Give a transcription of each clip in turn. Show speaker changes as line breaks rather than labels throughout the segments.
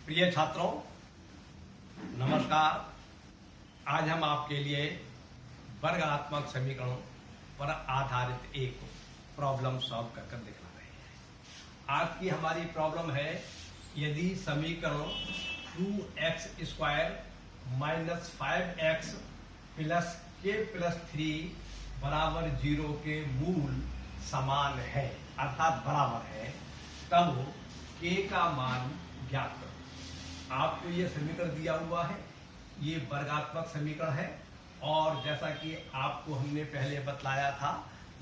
प्रिय छात्रों, नमस्कार। आज हम आपके लिए वर्गात्मक समीकरणों पर आधारित एक प्रॉब्लम सॉल्व कर दिखा रहे हैं। आज की हमारी प्रॉब्लम है, यदि समीकरण 2x² - 5x + k + 3 बराबर 0 के मूल समान है अर्थात बराबर है, तब k का मान ज्ञात करो। आपको ये समीकरण दिया हुआ है, ये वर्गात्मक समीकरण है और जैसा कि आपको हमने पहले बतलाया था,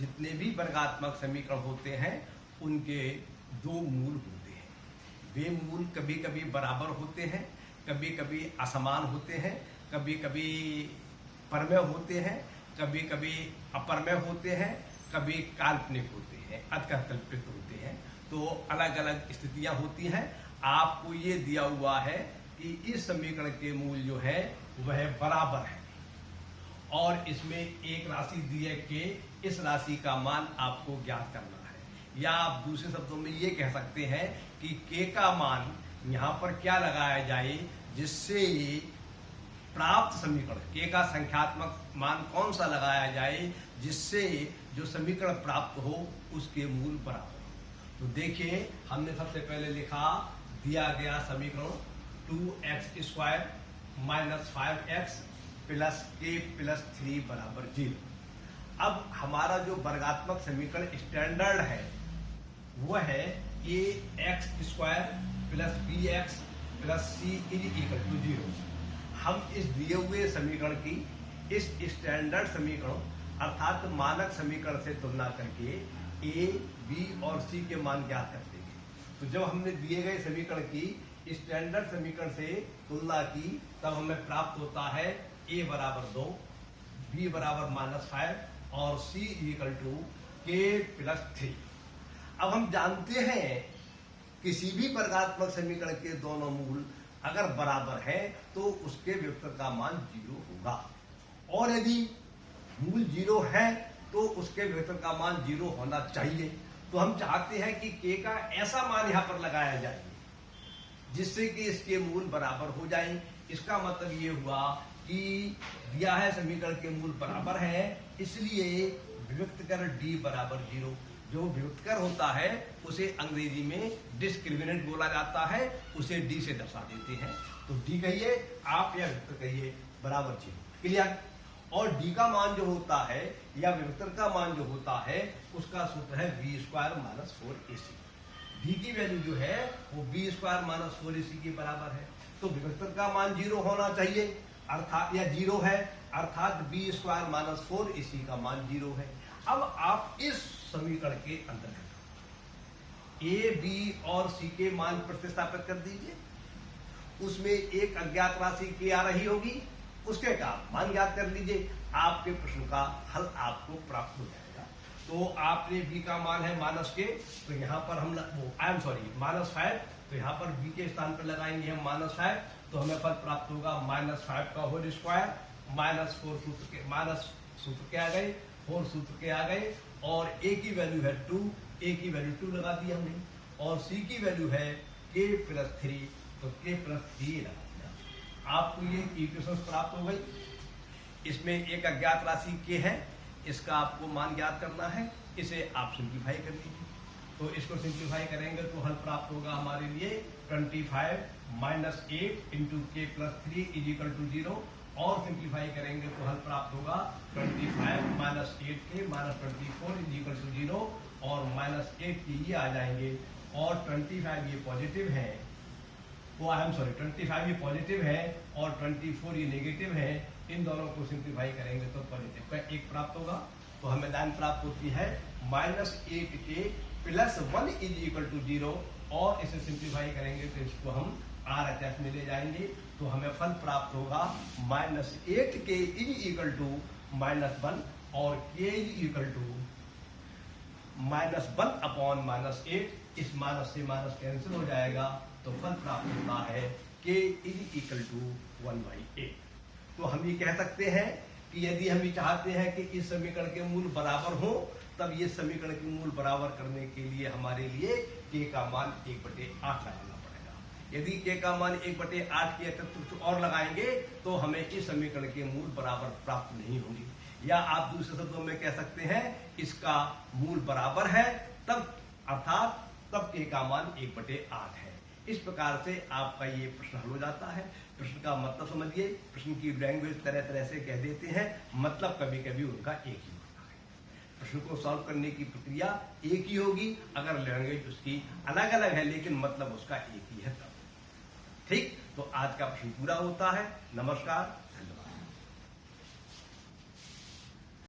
जितने भी वर्गात्मक समीकरण होते हैं उनके दो मूल होते हैं। वे मूल कभी कभी बराबर होते हैं, कभी कभी असमान होते हैं, कभी कभी परमेय होते हैं, कभी कभी अपरमेय होते हैं, कभी काल्पनिक होते हैं, अर्थकल्पित होते हैं। तो अलग अलग स्थितियां होती हैं। आपको ये दिया हुआ है कि इस समीकरण के मूल जो है वह बराबर है और इसमें एक राशि दी है के, इस राशि का मान आपको ज्ञात करना है। या आप दूसरे शब्दों में ये कह सकते हैं कि के का मान यहाँ पर क्या लगाया जाए जिससे प्राप्त समीकरण के का संख्यात्मक मान कौन सा लगाया जाए जिससे जो समीकरण प्राप्त हो उसके मूल बराबर हो। तो देखिए, हमने सबसे पहले लिखा दिया गया समीकरण 2x² - 5x + k + 3 बराबर 0। अब हमारा जो वर्गात्मक समीकरण स्टैंडर्ड है वह है ax² + bx + c = 0। हम इस दिए हुए समीकरण की इस स्टैंडर्ड समीकरण अर्थात मानक समीकरण से तुलना करके a, b और c के मान ज्ञात कर देंगे। तो जब हमने दिए गए समीकरण की स्टैंडर्ड समीकरण से तुलना की तब हमें प्राप्त होता है a बराबर 2, b बराबर -5 और c = k + 3। अब हम जानते हैं किसी भी वर्गात्मक समीकरण के दोनों मूल अगर बराबर है तो उसके व्युत्तर का मान 0 होगा और यदि मूल 0 है तो उसके व्युत्तर का मान 0 होना चाहिए। तो हम चाहते हैं कि k का ऐसा मान यहाँ पर लगाया जाए जिससे कि इसके मूल बराबर हो जाए। इसका मतलब ये हुआ कि दिया है समीकरण के मूल बराबर है, इसलिए विभक्तकर d बराबर 0। जो विभक्तकर होता है उसे अंग्रेजी में डिस्क्रिमिनेंट बोला जाता है, उसे d से दर्शा देते हैं। तो d कहिए आप या विभक्तर कहिए बराबर 0। क्लियर? और d का मान जो होता है या विभक्तर का मान जो होता है उसका सूत्र है b² - 4ac। d की वैल्यू जो है वो b² - 4ac के बराबर है। तो विभक्तर का मान 0 होना चाहिए अर्थात या 0 है अर्थात b² - 4ac का मान 0 है। अब आप इस समीकरण के अंतर्गत a, b और c के मान प्रतिस्थापित कर दीजिए। उसमें एक अज्ञात राशि k आ रही होगी, उसके का मान ज्ञात कर लीजिए। आपके प्रश्न का हल आपको प्राप्त हो जाएगा। तो आपने b का मान है -k, तो यहाँ पर हम -5, तो यहाँ पर b के स्थान पर लगाएंगे हम -5, तो हमें फल प्राप्त होगा -5 का होल स्क्वायर -4 सूत्र के आ गए, 4 सूत्र के आ गए और a की वैल्यू है 2, a की वैल्यू 2 लगा दी हमने और c की वैल्यू है k + 3, तो k + 3 लगा दिया। आपको ये इक्वेशन प्राप्त हो गई। इसमें एक अज्ञात राशि k है, इसका आपको मान ज्ञात करना है, इसे आप सिंप्लीफाई कर लीजिए। तो इसको सिंप्लीफाई करेंगे तो हल प्राप्त होगा हमारे लिए 25 - 8 × k + 3 = 0 और सिंप्लीफाई करेंगे तो हल प्राप्त होगा 25 - 8k - 24 = 0 और -8 के ये आ जाएंगे और 25 ये पॉजिटिव है, 25 ये पॉजिटिव है और 24 ये नेगेटिव है। इन दोनों को सिंप्लीफाई करेंगे तो पॉजिटिव का 1 प्राप्त होगा। तो हमें लाइन प्राप्त होती है -8k + 1 = 0 और इसे सिंप्लीफाई करेंगे तो इसको हम RHS में ले जाएंगे तो हमें फल प्राप्त होगा -8k = -1 और k = -1/-8। इस माइनस से माइनस कैंसिल हो जाएगा तो फल प्राप्त होता है k = 1/8। तो हम ये कह सकते हैं कि यदि हम ये चाहते हैं कि इस समीकरण के मूल बराबर हो तब ये समीकरण के मूल बराबर करने के लिए हमारे लिए k का मान 1/8 लगाना पड़ेगा। यदि के का मान 1/8 के अतिरिक्त कुछ और लगाएंगे तो हमें इस समीकरण के मूल बराबर प्राप्त नहीं होंगे। या आप दूसरे शब्दों में कह सकते हैं इसका मूल बराबर है तब, अर्थात तब के का मान 1/8 है। इस प्रकार से आपका ये प्रश्न हल हो जाता है। प्रश्न का मतलब समझिए, प्रश्न की लैंग्वेज तरह तरह से कह देते हैं, मतलब कभी कभी उनका एक ही होता है। प्रश्न को सॉल्व करने की प्रक्रिया एक ही होगी, अगर लैंग्वेज उसकी अलग अलग है लेकिन मतलब उसका एक ही है तब। ठीक, तो आज का प्रश्न पूरा होता है। नमस्कार।